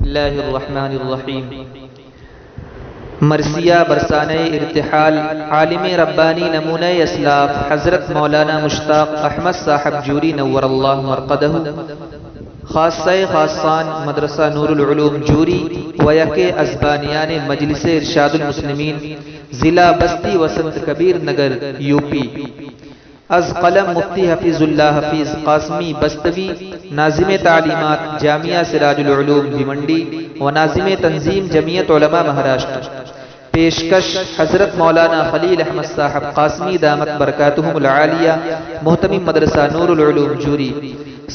اللہ الرحمن الرحیم۔ مرثیہ برسانہ ارتحال عالم ربانی نمونہ اسلاف حضرت مولانا مشتاق احمد صاحب جوری نور اللہ مرقدہ، خاصہ خاصان مدرسہ نور العلوم جوری و یک ازبانیان مجلس ارشاد المسلمین ضلع بستی وسنت کبیر نگر یو پی، از قلم مفتی حفیظ اللہ حفیظ قاسمی بستوی، ناظم تعلیمات جامعہ سراج العلوم بھیونڈی و ناظم تنظیم جمعیت علماء مہاراشٹر۔ پیشکش حضرت مولانا خلیل احمد صاحب قاسمی دامت برکاتہم العالیہ، محتمم مدرسہ نور العلوم جوری۔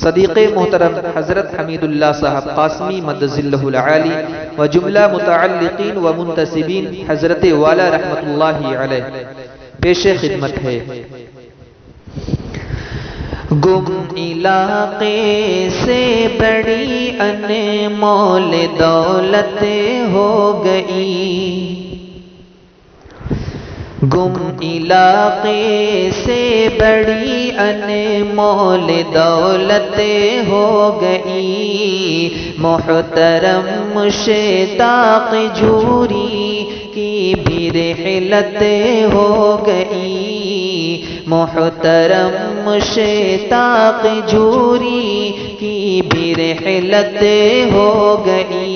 صدیق محترم حضرت حمید اللہ صاحب قاسمی مد ظلہ العالی و جملہ متعلقین و منتسبین حضرت والا رحمت اللہ علیہ۔ پیش خدمت ہے۔ گم علاقے سے بڑی انمول دولت ہو گئی، گم علاقے سے بڑی انمول دولت ہو گئی، محترم مشتاق جوری کی بھی رحلت ہو گئی، محترم مشتاق جوری کی بھی رحلت ہو گئی،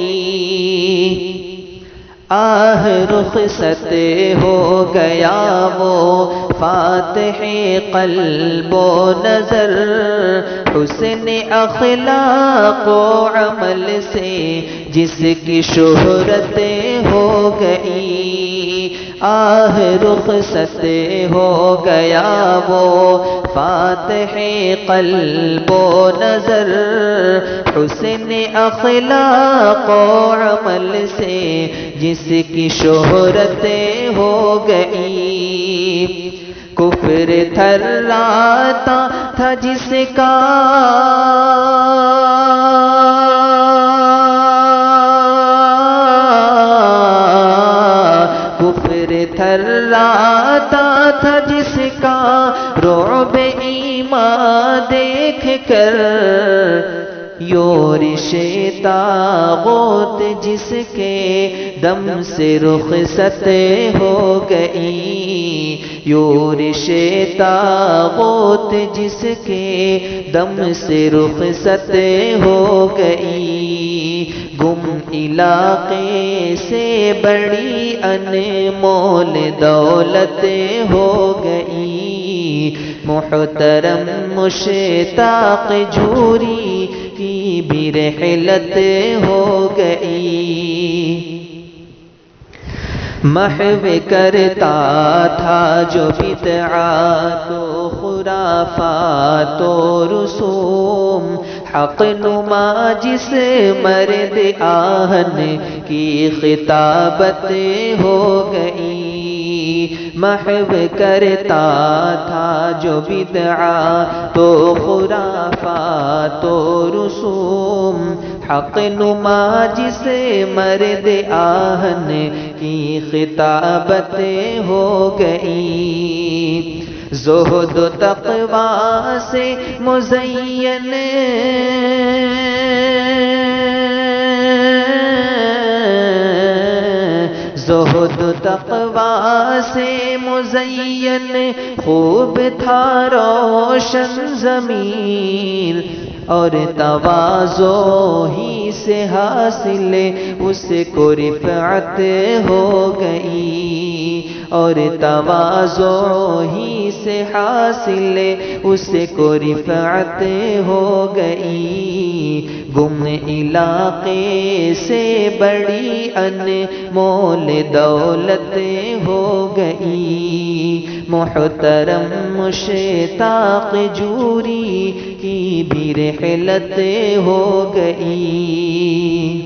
آہ رخصت ہو گیا وہ فاتح قلب و نظر، حسن اخلاق و عمل سے جس کی شہرت ہو گئی، آہ رخصت ہو گیا وہ فاتح قلب و نظر، حسن اخلاق و عمل سے جس کی شہرت ہو گئی، کفر تھراتا تھا جس کا تھراتا تھا جس کا رعب ایمان دیکھ کر، یورش طاغوت جس کے دم سے رخصت ہو گئی، یورش طاغوت جس کے دم سے رخصت ہو گئی، گم علاقے سے بڑی انمول دولت ہو گئی، محترم مشتاق جوری کی بھی رحلت ہو گئی، محو کرتا تھا جو بدعات و خرافات و رسوم، حق نما جس مرد آہن کی خطابت ہو گئی، محو کرتا تھا جو بدعات و خرافات و رسوم، حق نما جس مرد آہن کی خطابت ہو گئی، زہد و تقوی سے مزین زہد و تقوی سے مزین خوب تھا روشن ضمیر، اور تواضع ہی سے حاصل اس کو رفعت ہو گئی، اور تواضع ہی سے حاصل اس کو رفعت ہو گئی، گم علاقے سے بڑی انمول دولت ہو گئی، محترم مشتاق جوری کی بھی رحلت ہو گئی،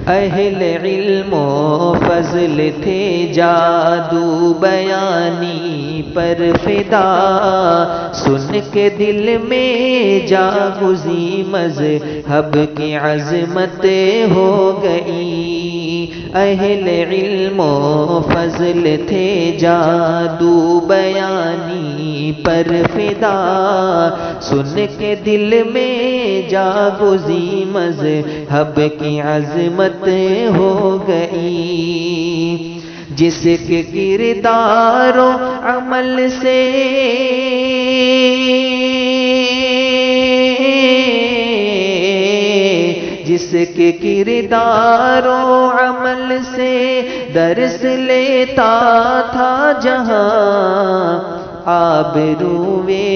اہل علم و فضل تھے جادو بیانی پر فدا، سن کے دل میں جاگزی مذہب کی عظمت ہو گئی، اہل علم و فضل تھے جادو بیانی پر فدا، سن کے دل میں جاگزی مذہب کی عظمت ہو گئی، جس کے کردار و عمل سے جس کے کردار و عمل سے درس لیتا تھا جہاں، آبروئے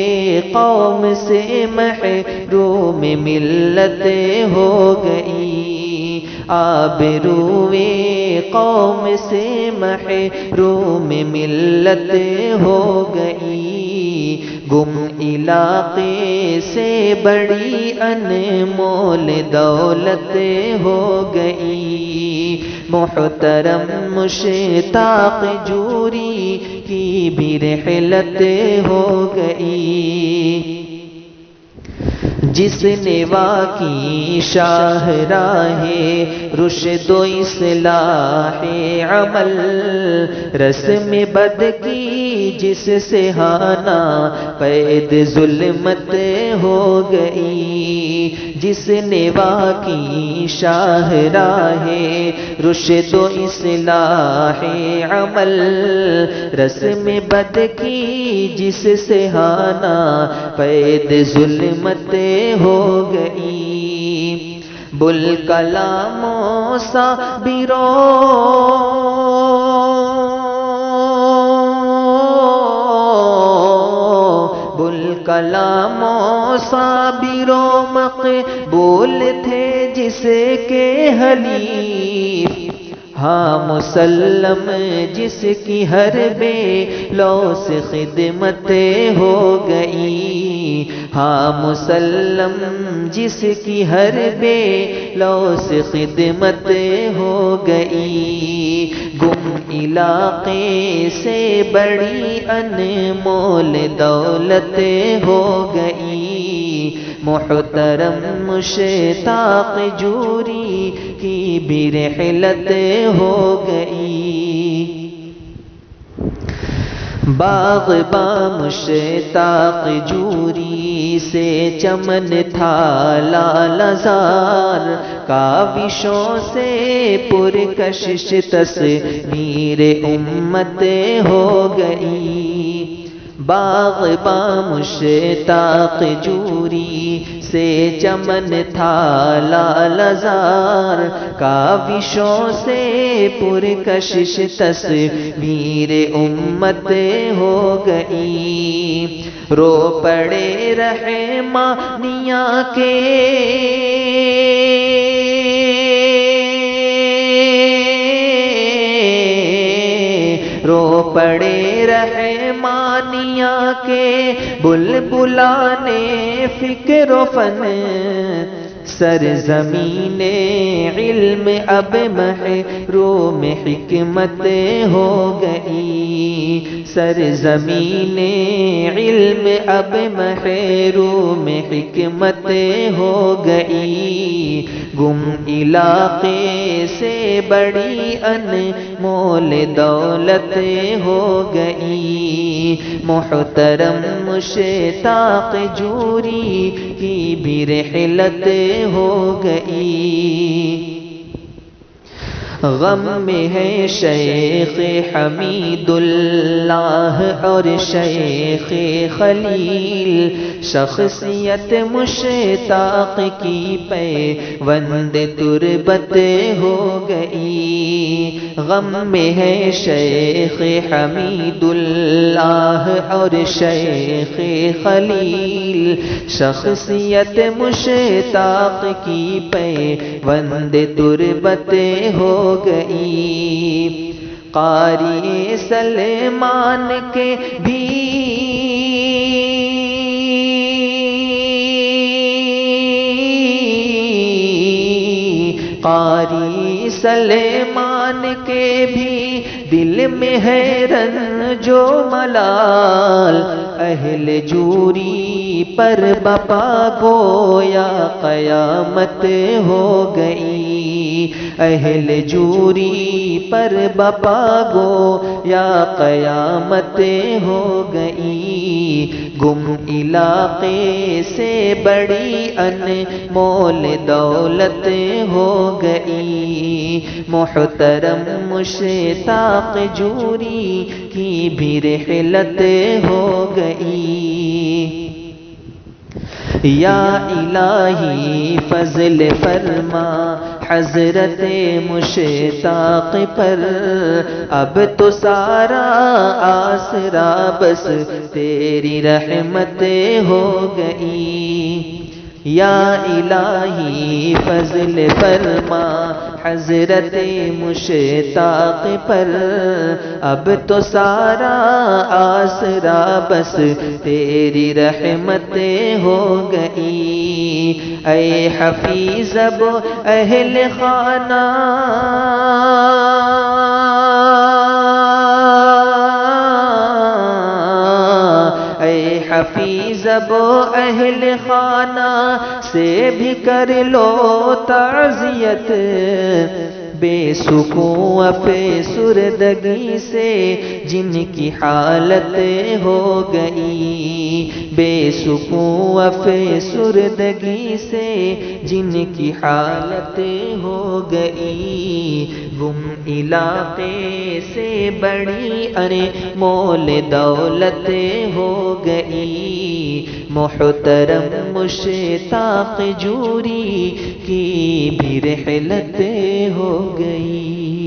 قوم سے محروم ملت ہو گئی، آبروئے قوم سے محروم ملت ہو گئی، گم علاقے سے بڑی انمول دولت ہو گئی، محترم مشتاق جوری کی بھی رحلت ہو گئی، جس نے واقعی شاہراہ رشد و اصلاح عمل، رسم بد کی جس سے ہانا قید ظلمت ہو گئی، جس نے واقعی شاہراہ رشد و اصلاح عمل، رسم بد کی جس سے ہانا قید ظلمت ہو گئی، بل کلاموں صابروں بل کلاموں صابروں مقبول تھے جس کے حلیف، ہاں مسلم جس کی ہر بے لوث خدمت ہو گئی، ہاں مسلم جس کی ہر بے لوث خدمت ہو گئی، گم علاقے سے بڑی انمول دولت ہو گئی، محترم مشتاق جوری کی بھی رحلت ہو گئی، باغ با مشتاق جوری سے چمن تھا لالزار، کاوشوں سے پرکشش تصویر امت ہو گئی، باغ با مشتاق جوری سے چمن تھا لالزار، کاوشوں سے پرکشش تصویر امت ہو گئی، رو پڑے رحمانیہ کے رو پڑے رحمانیہ کے بلبلانے فکر و فن، سرزمین علم اب محروم حکمت ہو گئی، سرزمین علم اب محروم حکمت ہو گئی، گم علاقے سے بڑی انمول دولت ہو گئی، محترم مشتاق جوری کی بھی رحلت ہو گئی، غم میں ہے شیخ حمید اللہ اور شیخ خلیل، شخصیت مشتاق کی پیوند تربت ہو گئی، غم میں ہے شیخ حمید اللہ اور شیخ خلیل، شخصیت مشتاق کی پیوند تربت ہو گئی، قاری سلمان کے بھی قاری سلیمان کے بھی دل میں ہے رنج و ملال، اہل جوری پر بپا گویا قیامت ہو گئی، اہل جوری پر بپا گویا قیامت ہو گئی، گم علاقے سے بڑی انمول دولت ہو گئی، محترم مشتاق جوری کی بھی رحلت ہو گئی۔ یا الہی فضل فرما حضرت مشتاق پر، اب تو سارا آسرا بس تیری رحمت ہو گئی۔ یا الہی فضل فرما حضرت مشتاق پر، اب تو سارا آسرا بس تیری رحمت ہو گئی۔ اے حفیظ اب اہل خانہ حفیظ اب اہل خانہ سے بھی کر لو تعزیت، بے سکون افسردگی سے جن کی حالت ہو گئی، بے سکون افسردگی سے جن کی حالت ہو گئی، گم علاقے سے بڑی انمول دولت ہو گئی، محترم مشتاق جوری کی بھی رحلت ہو گئی۔